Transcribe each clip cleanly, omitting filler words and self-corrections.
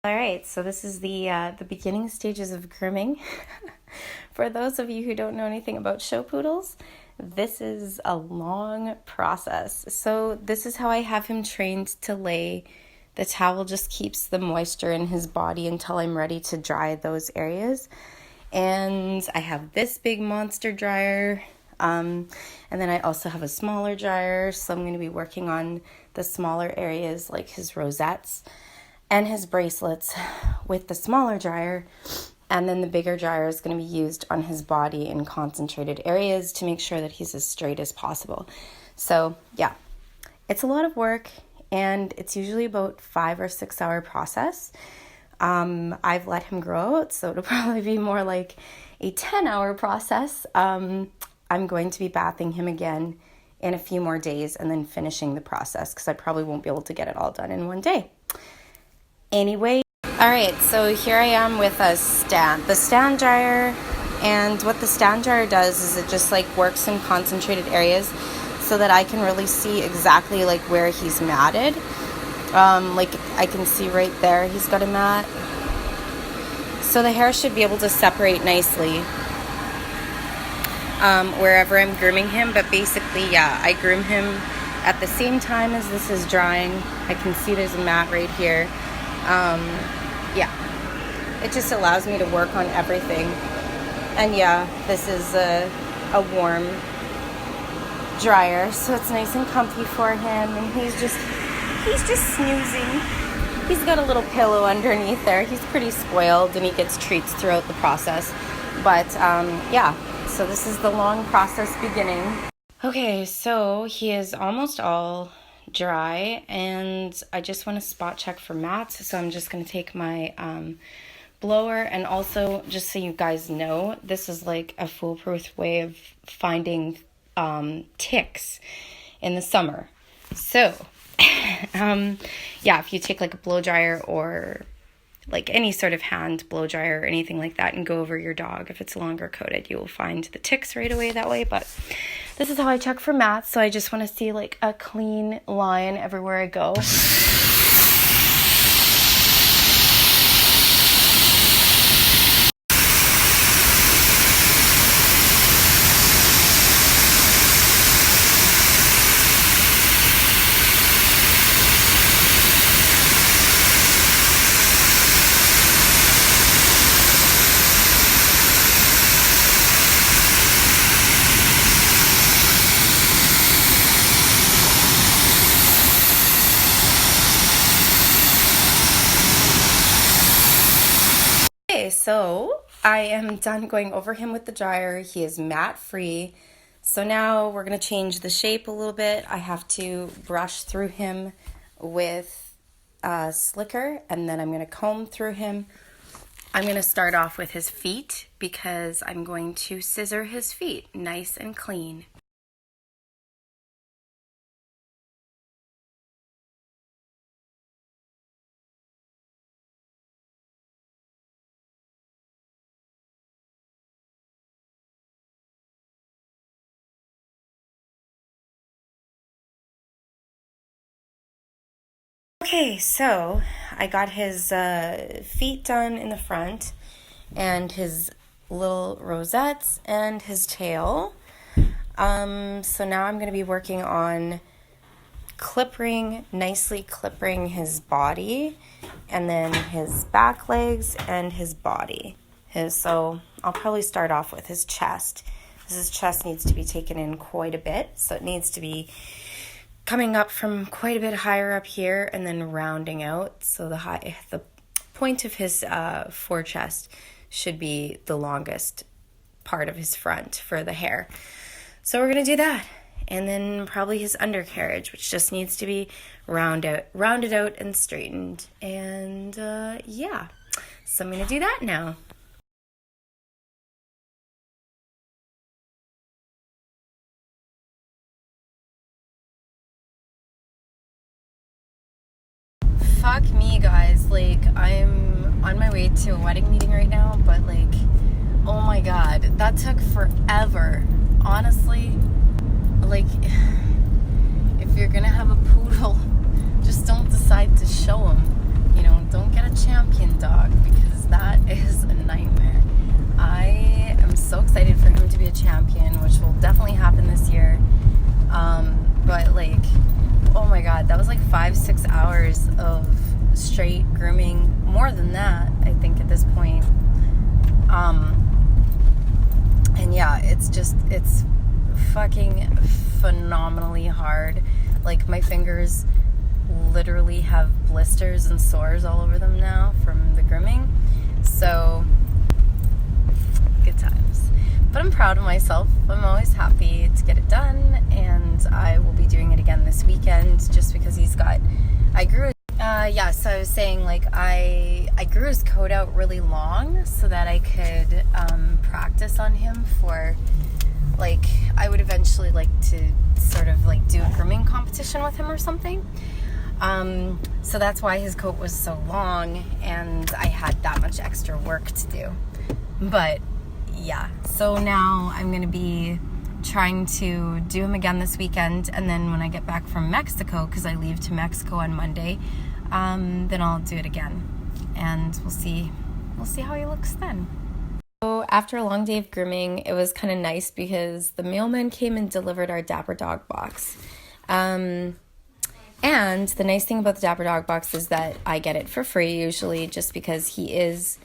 All right, so this is the beginning stages of grooming. For those of you who don't know anything about show poodles, this is a long process. So this is how I have him trained to lay. The towel just keeps the moisture in his body until I'm ready to dry those areas. And I have this big monster dryer. And then I also have a smaller dryer, so I'm going to be working on the smaller areas like his rosettes and his bracelets with the smaller dryer, and then the bigger dryer is going to be used on his body in concentrated areas to make sure that he's as straight as possible. So yeah, it's a lot of work, and it's usually about 5 or 6 hour process. I've let him grow out, so it'll probably be more like a 10-hour process. I'm going to be bathing him again in a few more days and then finishing the process because I probably won't be able to get it all done in one day. Anyway, all right, so here I am with the stand dryer, and what the stand dryer does is it just like works in concentrated areas so that I can really see exactly like where he's matted. Like I can see right there he's got a mat, so the hair should be able to separate nicely wherever I'm grooming him. But basically, yeah, I groom him at the same time as this is drying. I can see there's a mat right here. Yeah, it just allows me to work on everything. And yeah, this is a warm dryer, so it's nice and comfy for him, and he's just snoozing. He's got a little pillow underneath there. He's pretty spoiled, and he gets treats throughout the process. But yeah, so this is the long process beginning. Okay, so he is almost all dry, and I just want to spot check for mats, so I'm just going to take my blower. And also, just so you guys know, this is like a foolproof way of finding ticks in the summer. So yeah, if you take like a blow dryer or like any sort of hand blow dryer or anything like that and go over your dog, if it's longer coated, you will find the ticks right away that way. But this is how I check for mats, so I just want to see like a clean line everywhere I go. Okay, so I am done going over him with the dryer. He is mat free. So now we're going to change the shape a little bit. I have to brush through him with a slicker, and then I'm going to comb through him. I'm going to start off with his feet because I'm going to scissor his feet nice and clean. Okay, so I got his feet done in the front, and his little rosettes, and his tail. So now I'm going to be working on nicely clipping his body, and then his back legs and his body. So I'll probably start off with his chest. His chest needs to be taken in quite a bit, so it needs to be coming up from quite a bit higher up here and then rounding out. So the point of his forechest should be the longest part of his front for the hair. So we're going to do that. And then probably his undercarriage, which just needs to be rounded out and straightened. And yeah, so I'm going to do that now. Fuck me, guys. Like, I'm on my way to a wedding meeting right now, but like, oh my god, that took forever. Honestly, like, if you're gonna have a poodle, just don't decide to show him, you know, don't get a champion dog because that is a nightmare. I am so excited for him to be a champion, which will definitely happen this year. But like, oh my God, that was like 5-6 hours of straight grooming, more than that, I think at this point. And yeah, it's fucking phenomenally hard. Like, my fingers literally have blisters and sores all over them now from the grooming. So, good times. But I'm proud of myself. I'm always happy to get it done, and I will be doing it again this weekend just because so I was saying, like, I grew his coat out really long so that I could practice on him for, like, I would eventually like to sort of like do a grooming competition with him or something. So that's why his coat was so long and I had that much extra work to do. But yeah, so now I'm going to be trying to do him again this weekend, and then when I get back from Mexico, because I leave to Mexico on Monday, then I'll do it again, and we'll see how he looks then. So after a long day of grooming, it was kind of nice because the mailman came and delivered our Dapper Dog box. And the nice thing about the Dapper Dog box is that I get it for free usually, just because he is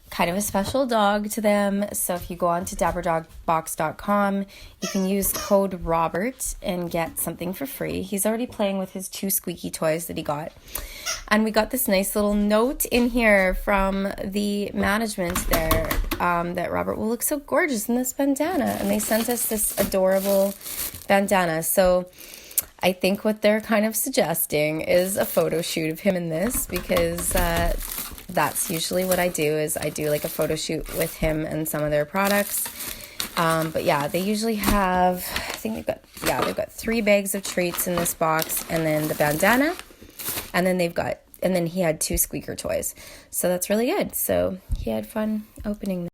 kind of a special dog to them. So if you go on to dapperdogbox.com, you can use code Robert and get something for free. He's already playing with his 2 squeaky toys that he got. And we got this nice little note in here from the management there, that Robert will look so gorgeous in this bandana. And they sent us this adorable bandana. So I think what they're kind of suggesting is a photo shoot of him in this, because that's usually what I do, is I do like a photo shoot with him and some of their products. But yeah, they usually have, I think they've got 3 bags of treats in this box, and then the bandana, and then he had 2 squeaker toys. So that's really good. So he had fun opening them.